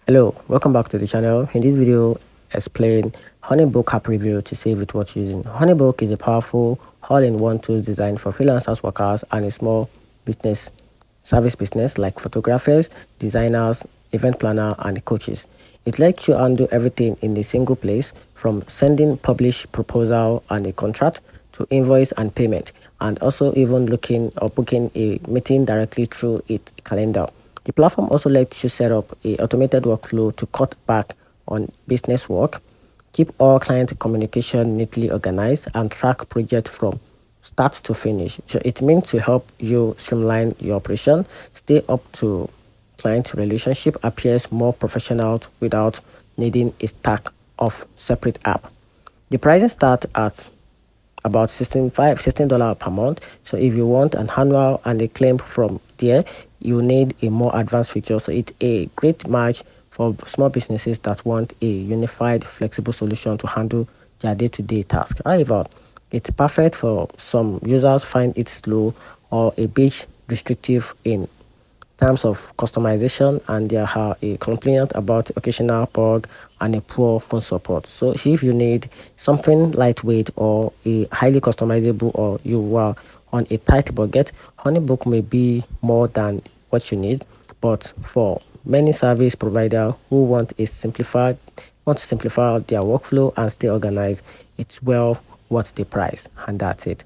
Hello, welcome back to the channel. In this video, explain HoneyBook app review to save with what using. HoneyBook is a powerful all-in-one tool designed for freelancers, workers, and a small business, service business like photographers, designers, event planner, and coaches. It lets you undo everything in a single place, from sending publish proposal and a contract to invoice and payment, and also even looking or booking a meeting directly through its calendar. The platform also lets you set up a automated workflow to cut back on business work, keep all client communication neatly organized, and track projects from start to finish. So it means to help you streamline your operation, stay up to client relationship, appears more professional without needing a stack of separate app. The pricing starts at about $16 per month. So if you want an annual and a claim from there, you need a more advanced feature. So it's a great match for small businesses that want a unified, flexible solution to handle their day-to-day tasks. However, it's perfect for some users find it slow or a bit restrictive in terms of customization, and there are a complaint about occasional bug and a poor phone support. So if you need something lightweight or a highly customizable, or you are on a tight budget, HoneyBook may be more than what you need. But for many service providers who want to simplify their workflow and stay organized, it's well worth the price. And that's it.